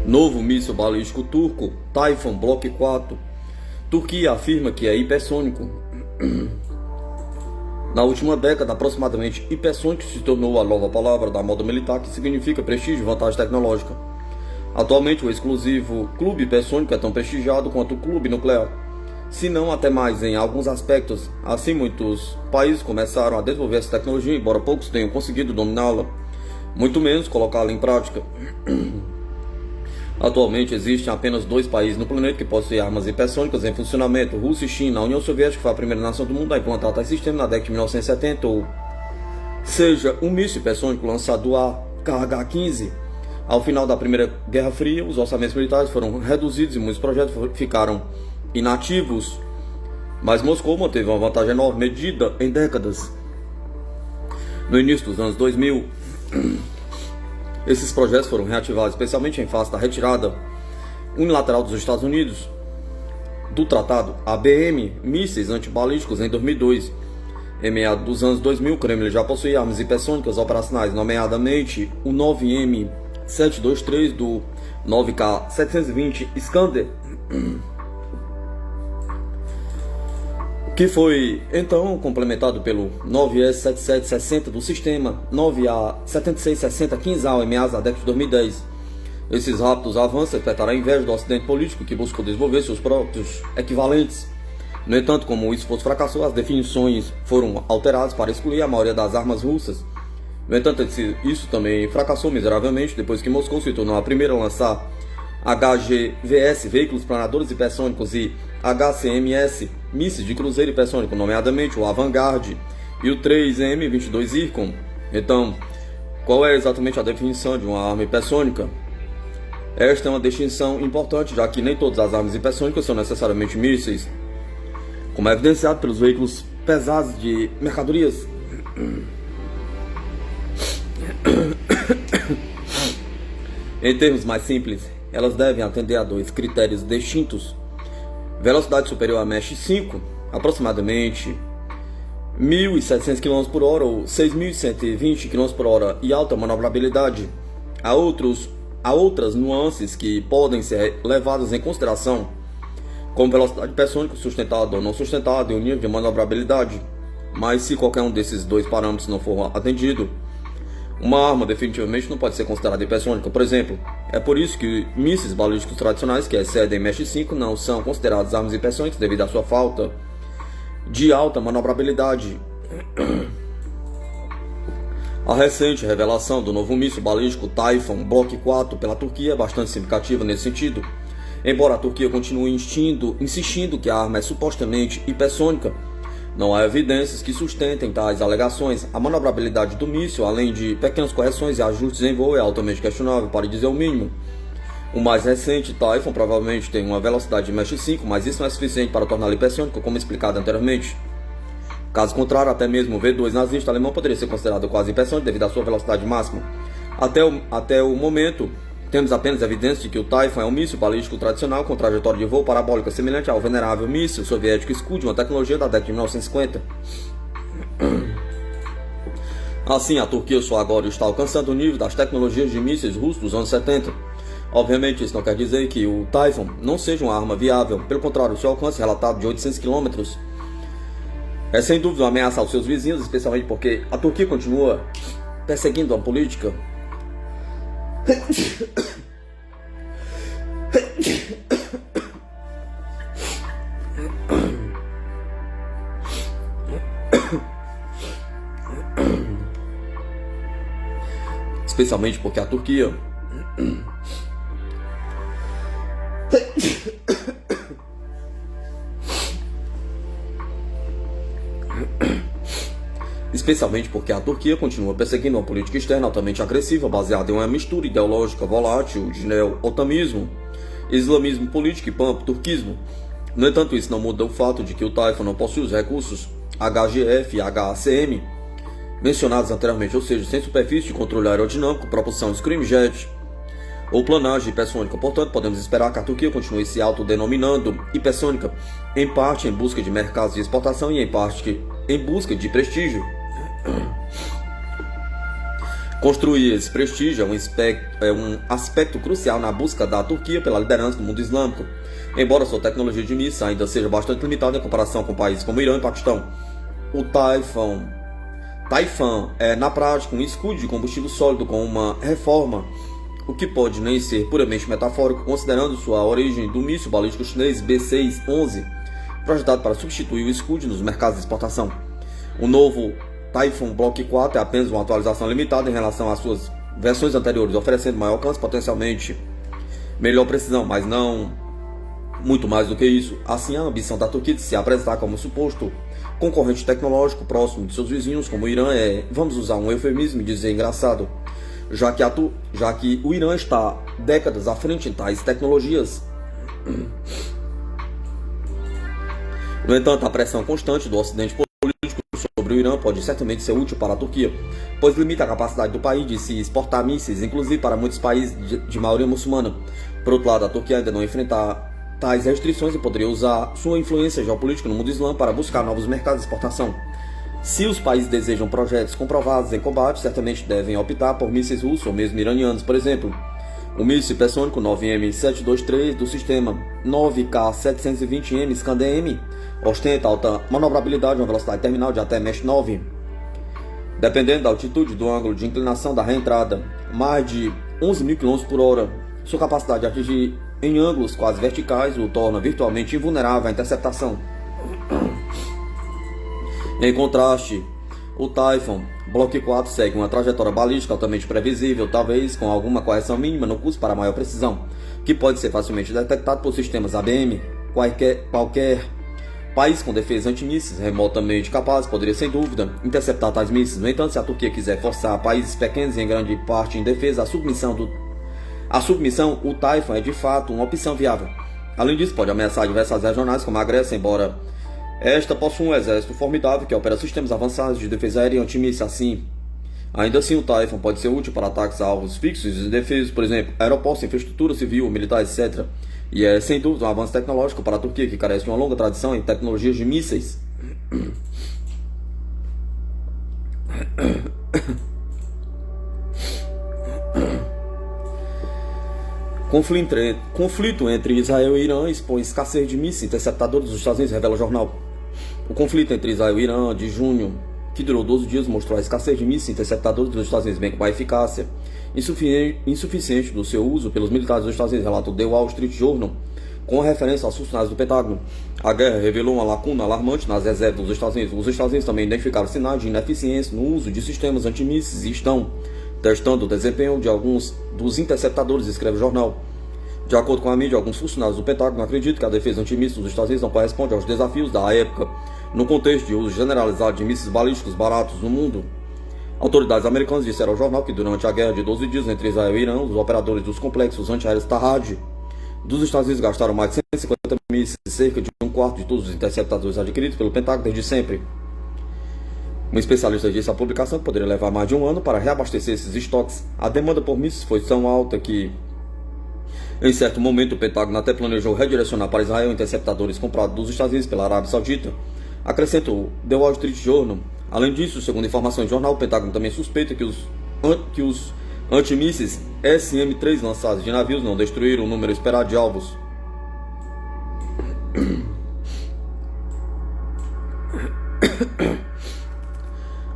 Novo míssil balístico turco, Typhoon Block 4. Turquia afirma que é hipersônico. Na última década, aproximadamente, hipersônico se tornou a nova palavra da moda militar, que significa prestígio e vantagem tecnológica. Atualmente, o exclusivo clube hipersônico é tão prestigiado quanto o clube nuclear, se não até mais em alguns aspectos. Assim, muitos países começaram a desenvolver essa tecnologia, embora poucos tenham conseguido dominá-la, muito menos colocá-la em prática. Atualmente existem apenas 2 países no planeta que possuem armas hipersônicas em funcionamento: Rússia e China. A União Soviética foi a primeira nação do mundo a implantar tais sistemas na década de 1970, ou seja, um míssil hipersônico lançado a KH-15. Ao final da Primeira Guerra Fria, os orçamentos militares foram reduzidos e muitos projetos ficaram inativos, mas Moscou manteve uma vantagem enorme medida em décadas. No início dos anos 2000, esses projetos foram reativados, especialmente em face da retirada unilateral dos Estados Unidos do Tratado ABM, mísseis antibalísticos, em 2002. Em meados dos anos 2000, o Kremlin já possuía armas hipersônicas operacionais, nomeadamente o 9M723 do 9K720 Iskander, que foi então complementado pelo 9S7760 do sistema 9A7660 Kinzhal em meados da década de 2010. Esses rápidos avanços despertaram a inveja do Ocidente político, que buscou desenvolver seus próprios equivalentes. No entanto, como o esforço fracassou, as definições foram alteradas para excluir a maioria das armas russas. No entanto, isso também fracassou miseravelmente depois que Moscou se tornou a primeira a lançar HGVS, veículos planadores hipersônicos, e HCMS, mísseis de cruzeiro hipersônico, nomeadamente o Avangard e o 3M22 Zircon. Então, qual é exatamente a definição de uma arma hipersônica? Esta é uma distinção importante, já que nem todas as armas hipersônicas são necessariamente mísseis, como é evidenciado pelos veículos pesados de mercadorias. Em termos mais simples, elas devem atender a 2 critérios distintos: velocidade superior a Mach 5, aproximadamente 1.700 km por hora ou 6.120 km por hora, e alta manobrabilidade. Há outras nuances que podem ser levadas em consideração, como velocidade hipersônica sustentada ou não sustentada e o nível de manobrabilidade. Mas se qualquer um desses 2 parâmetros não for atendido, uma arma definitivamente não pode ser considerada hipersônica. Por exemplo, é por isso que mísseis balísticos tradicionais que excedem Mach 5 não são considerados armas hipersônicas, devido à sua falta de alta manobrabilidade. A recente revelação do novo míssil balístico Typhoon Block 4 pela Turquia é bastante significativa nesse sentido. Embora a Turquia continue insistindo que a arma é supostamente hipersônica, não há evidências que sustentem tais alegações. A manobrabilidade do míssil, além de pequenas correções e ajustes em voo, é altamente questionável, para dizer o mínimo. O mais recente Typhoon provavelmente tem uma velocidade de Mach 5, mas isso não é suficiente para torná-lo hipersônico, como explicado anteriormente. Caso contrário, até mesmo o V2 nazista alemão poderia ser considerado quase hipersônico devido à sua velocidade máxima. Até o momento, temos apenas evidência de que o Typhoon é um míssil balístico tradicional com trajetória de voo parabólica semelhante ao venerável míssil soviético Scud, uma tecnologia da década de 1950. Assim, a Turquia só agora está alcançando o nível das tecnologias de mísseis russos dos anos 70. Obviamente, isso não quer dizer que o Typhoon não seja uma arma viável. Pelo contrário, o seu alcance relatado de 800 km é sem dúvida uma ameaça aos seus vizinhos, especialmente porque a Turquia continua perseguindo a política especialmente porque a Turquia continua perseguindo uma política externa altamente agressiva, baseada em uma mistura ideológica volátil de neo-otanismo, islamismo político e pan-turquismo. No entanto, isso não muda o fato de que o Typhoon não possui os recursos HGF e HACM mencionados anteriormente, ou seja, sem superfície de controle aerodinâmico, propulsão scramjet ou planagem hipersônica. Portanto, podemos esperar que a Turquia continue se autodenominando hipersônica, em parte em busca de mercados de exportação e em parte em busca de prestígio. Construir esse prestígio é um aspecto crucial na busca da Turquia pela liderança do mundo islâmico, embora sua tecnologia de mísseis ainda seja bastante limitada em comparação com países como Irã e Paquistão. O Taifun é, na prática, um escudo de combustível sólido com uma reforma, o que pode nem ser puramente metafórico, considerando sua origem do míssil balístico chinês B-611, projetado para substituir o escudo nos mercados de exportação. O novo Taifun Block 4 é apenas uma atualização limitada em relação às suas versões anteriores, oferecendo maior alcance, potencialmente melhor precisão, mas não muito mais do que isso. Assim, a ambição da Turquia de se apresentar como suposto concorrente tecnológico próximo de seus vizinhos, como o Irã, vamos usar um eufemismo e dizer engraçado, já que o Irã está décadas à frente em tais tecnologias. No entanto, a pressão constante do Ocidente político sobre o Irã pode certamente ser útil para a Turquia, pois limita a capacidade do país de se exportar mísseis, inclusive para muitos países de maioria muçulmana. Por outro lado, a Turquia ainda não enfrenta tais restrições e poderia usar sua influência geopolítica no mundo islâmico para buscar novos mercados de exportação. Se os países desejam projetos comprovados em combate, certamente devem optar por mísseis russos ou mesmo iranianos. Por exemplo, o míssil hipersônico 9M723 do sistema 9K720M Iskander-M ostenta alta manobrabilidade e uma velocidade terminal de até Mach 9. Dependendo da altitude e do ângulo de inclinação da reentrada, mais de 11.000 km por hora. Sua capacidade de atingir em ângulos quase verticais o torna virtualmente invulnerável à interceptação. Em contraste, o Taifun Block 4 segue uma trajetória balística altamente previsível, talvez com alguma correção mínima no custo para maior precisão, que pode ser facilmente detectado por sistemas ABM. Qualquer país com defesa antimísseis remotamente capaz poderia, sem dúvida, interceptar tais mísseis. No entanto, se a Turquia quiser forçar países pequenos e em grande parte em defesa a submissão, o Taifun é de fato uma opção viável. Além disso, pode ameaçar adversários regionais como a Grécia, embora esta possua um exército formidável que opera sistemas avançados de defesa aérea e antimísseis. Ainda assim, o Taifun pode ser útil para ataques a alvos fixos e indefesos, por exemplo, aeroportos, infraestrutura civil, militar, etc. E é sem dúvida um avanço tecnológico para a Turquia, que carece de uma longa tradição em tecnologias de mísseis. Conflito entre Israel e Irã expõe escassez de mísseis interceptadores dos Estados Unidos, revela o jornal. O conflito entre Israel e Irã de junho, que durou 12 dias, mostrou a escassez de mísseis interceptadores dos Estados Unidos, bem como a eficácia insuficiente do seu uso pelos militares dos Estados Unidos, relata o The Wall Street Journal, com referência aos funcionários do Pentágono. A guerra revelou uma lacuna alarmante nas reservas dos Estados Unidos. Os Estados Unidos também identificaram sinais de ineficiência no uso de sistemas antimísseis e estão testando o desempenho de alguns dos interceptadores, escreve o jornal. De acordo com a mídia, alguns funcionários do Pentágono acreditam que a defesa antimísseis dos Estados Unidos não corresponde aos desafios da época, no contexto de uso generalizado de mísseis balísticos baratos no mundo. Autoridades americanas disseram ao jornal que durante a guerra de 12 dias entre Israel e Irã, os operadores dos complexos antiaéreos Tahad dos Estados Unidos gastaram mais de 150 mísseis, cerca de um quarto de todos os interceptadores adquiridos pelo Pentágono desde sempre. Um especialista disse à publicação que poderia levar mais de um ano para reabastecer esses estoques. A demanda por mísseis foi tão alta que, em certo momento, o Pentágono até planejou redirecionar para Israel interceptadores comprados dos Estados Unidos pela Arábia Saudita, acrescentou The Wall Street Journal. Além disso, segundo informações do jornal, o Pentágono também suspeita que os antimísseis SM-3 lançados de navios não destruíram o número esperado de alvos.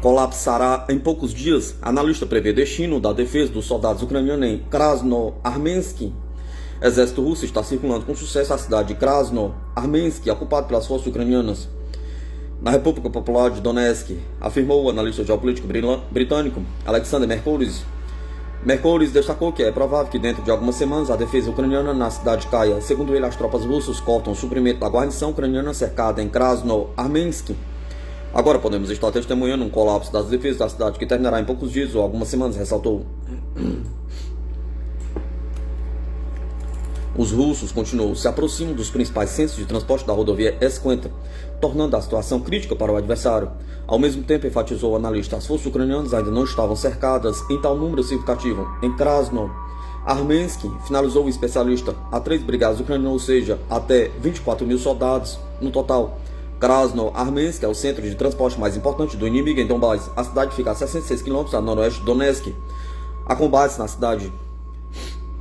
Colapsará em poucos dias. Analista prevê destino da defesa dos soldados ucranianos em Krasnoarmensk. Exército russo está circulando com sucesso a cidade de Krasnoarmensk, ocupada pelas forças ucranianas, na República Popular de Donetsk, afirmou o analista geopolítico britânico Alexander Mercouris. Mercouris destacou que é provável que dentro de algumas semanas a defesa ucraniana na cidade caia. Segundo ele, as tropas russas cortam o suprimento da guarnição ucraniana cercada em Krasnoarmensk. Agora podemos estar testemunhando um colapso das defesas da cidade que terminará em poucos dias ou algumas semanas, ressaltou. Os russos, continuou, se aproximam dos principais centros de transporte da rodovia S-50, tornando a situação crítica para o adversário. Ao mesmo tempo, enfatizou o analista, as forças ucranianas ainda não estavam cercadas em tal número significativo. Em Krasnoarmensk, Armensky finalizou o especialista a 3 brigadas ucranianas, ou seja, até 24 mil soldados no total. Krasnoarmensk é o centro de transporte mais importante do inimigo em Donbás. A cidade fica a 66 km a noroeste de Donetsk. Há combates na cidade,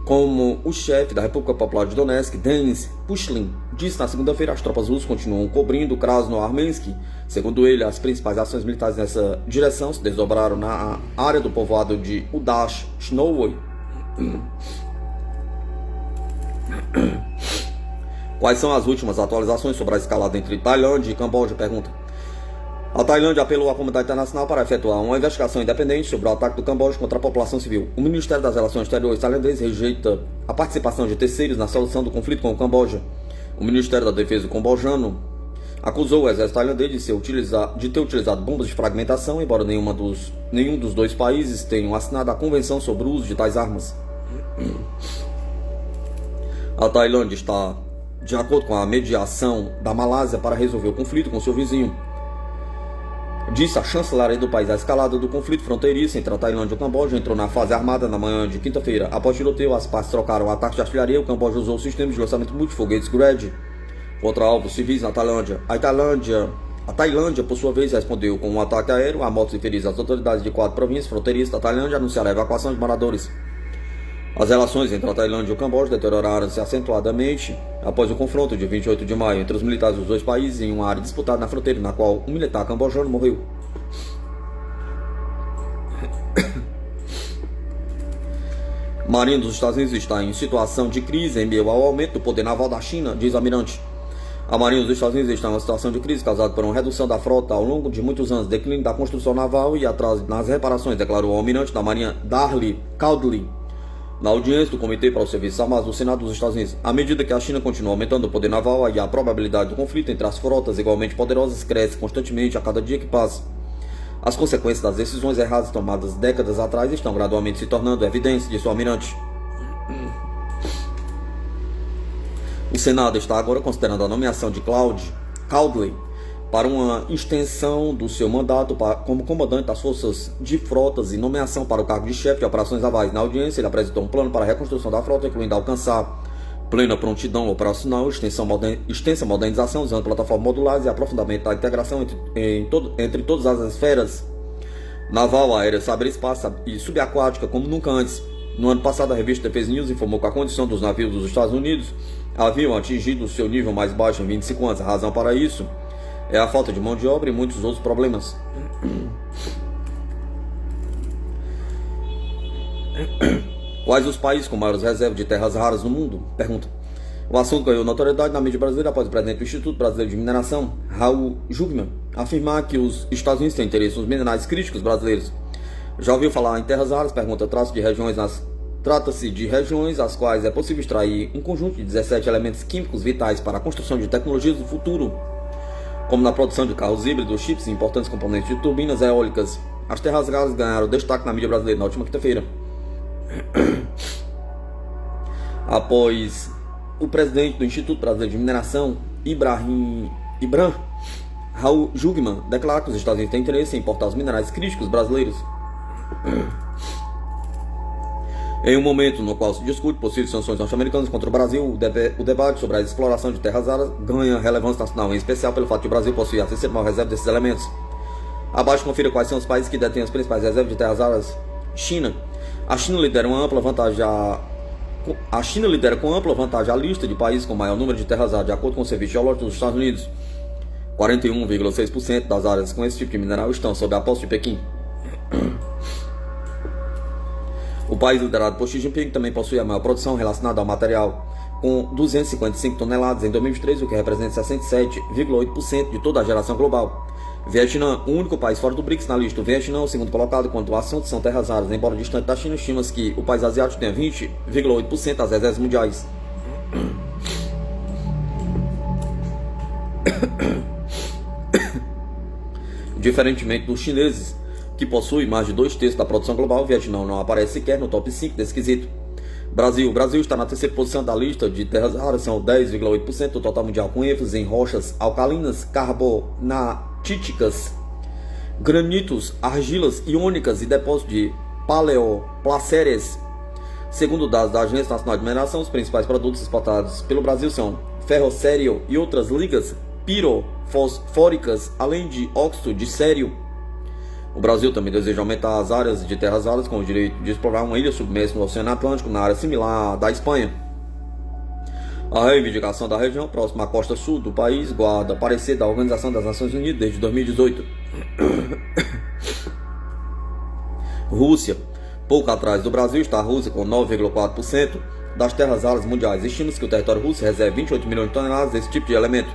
como o chefe da República Popular de Donetsk, Denis Pushlin, disse na segunda-feira. As tropas russas continuam cobrindo Krasnoarmensk. Segundo ele, as principais ações militares nessa direção se desdobraram na área do povoado de Udashnoye. Quais são as últimas atualizações sobre a escalada entre Tailândia e Camboja? Pergunta. A Tailândia apelou à comunidade internacional para efetuar uma investigação independente sobre o ataque do Camboja contra a população civil. O Ministério das Relações Exteriores tailandês rejeita a participação de terceiros na solução do conflito com o Camboja. O Ministério da Defesa cambojano acusou o exército tailandês de ter utilizado bombas de fragmentação, embora nenhum dos dois países tenham assinado a convenção sobre o uso de tais armas. A Tailândia está de acordo com a mediação da Malásia para resolver o conflito com seu vizinho, disse a chancelaria do país. A escalada do conflito fronteiriço entre a Tailândia e o Camboja entrou na fase armada na manhã de quinta-feira. Após tiroteio, as partes trocaram ataques de artilharia. O Camboja usou o sistema de lançamento multifoguetes GRAD contra alvos civis na Tailândia. A Tailândia, por sua vez, respondeu com um ataque aéreo. Há mortos e feridos. As autoridades de 4 províncias fronteiriças da Tailândia anunciaram a evacuação de moradores. As relações entre a Tailândia e o Camboja deterioraram-se acentuadamente após o confronto de 28 de maio entre os militares dos dois países em uma área disputada na fronteira, na qual um militar cambojano morreu. Marinha dos Estados Unidos está em situação de crise em meio ao aumento do poder naval da China, diz o almirante. A Marinha dos Estados Unidos está em uma situação de crise causada por uma redução da frota ao longo de muitos anos, declínio da construção naval e atraso nas reparações, declarou o almirante da Marinha Darley Cowdery na audiência do Comitê para os Serviços Armados do Senado dos Estados Unidos. À medida que a China continua aumentando o poder naval e a probabilidade do conflito entre as frotas igualmente poderosas cresce constantemente a cada dia que passa. As consequências das decisões erradas tomadas décadas atrás estão gradualmente se tornando evidentes, disse o almirante. O Senado está agora considerando a nomeação de Cowdery para uma extensão do seu mandato como comandante das forças de frotas e nomeação para o cargo de chefe de operações navais. Na audiência, ele apresentou um plano para a reconstrução da frota, incluindo alcançar plena prontidão operacional, extensa modernização usando plataformas modulares e aprofundamento da integração entre todas as esferas naval, aérea, cyberespaço e subaquática como nunca antes. No ano passado, a revista Defense News informou que a condição dos navios dos Estados Unidos haviam atingido o seu nível mais baixo em 25 anos. A razão para isso é a falta de mão de obra e muitos outros problemas. Quais os países com maiores reservas de terras raras no mundo? Pergunta. O assunto ganhou notoriedade na mídia brasileira após o presidente do Instituto Brasileiro de Mineração, Raul Jugman, afirmar que os Estados Unidos têm interesse nos minerais críticos brasileiros. Já ouviu falar em terras raras? Pergunta. Trata-se de regiões às quais é possível extrair um conjunto de 17 elementos químicos vitais para a construção de tecnologias do futuro, como na produção de carros híbridos, chips e importantes componentes de turbinas eólicas. As terras raras ganharam destaque na mídia brasileira na última quinta-feira, após o presidente do Instituto Brasileiro de Mineração, Ibram Raul Jugman, declarar que os Estados Unidos têm interesse em importar os minerais críticos brasileiros. Em um momento no qual se discute possíveis sanções norte-americanas contra o Brasil, o debate sobre a exploração de terras raras ganha relevância nacional, em especial pelo fato de o Brasil possuir a terceira maior reserva desses elementos. Abaixo confira quais são os países que detêm as principais reservas de terras raras. China. A China lidera com ampla vantagem a lista de países com maior número de terras raras, de acordo com o Serviço Geológico dos Estados Unidos. 41,6% das áreas com esse tipo de mineral estão sob a posse de Pequim. O país liderado por Xi Jinping também possui a maior produção relacionada ao material, com 255 toneladas em 2023, o que representa 67,8% de toda a geração global. Vietnã, o único país fora do BRICS na lista. O Vietnã é o segundo colocado quanto ao assunto são terras raras. Embora distante da China, estima-se que o país asiático tenha 20,8% das reservas mundiais. Diferentemente dos chineses, que possui mais de 2/3 da produção global, o Vietnã não aparece sequer no top 5 desse quesito. O Brasil está na terceira posição da lista de terras raras, são 10,8% do total mundial, com ênfase em rochas alcalinas, carbonatíticas, granitos, argilas iônicas e depósitos de paleoplacéreas. Segundo dados da Agência Nacional de Mineração, os principais produtos exportados pelo Brasil são ferro sério e outras ligas pirofosfóricas, além de óxido de sério. O Brasil também deseja aumentar as áreas de terras raras com o direito de explorar uma ilha submersa no Oceano Atlântico, na área similar à da Espanha. A reivindicação da região próxima à costa sul do país guarda parecer da Organização das Nações Unidas desde 2018. Rússia. Pouco atrás do Brasil está a Rússia com 9,4% das terras raras mundiais. Estima-se que o território russo reserve 28 milhões de toneladas desse tipo de elemento.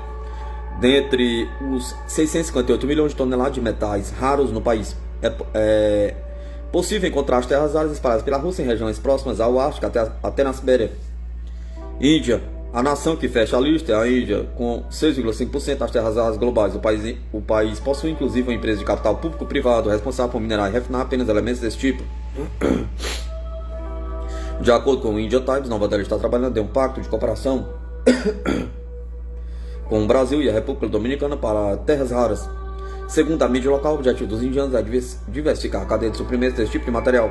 Dentre os 658 milhões de toneladas de metais raros no país, é possível encontrar as terras raras espalhadas pela Rússia em regiões próximas ao Ártico até na Sibéria. Índia. A nação que fecha a lista é a Índia, com 6,5% das terras raras globais. O país possui inclusive uma empresa de capital público-privado responsável por minerar e refinar apenas elementos desse tipo. De acordo com o India Times, Nova Delhi está trabalhando em um pacto de cooperação com o Brasil e a República Dominicana para terras raras. Segundo a mídia local, o objetivo dos indianos é diversificar a cadeia de suprimentos desse tipo de material.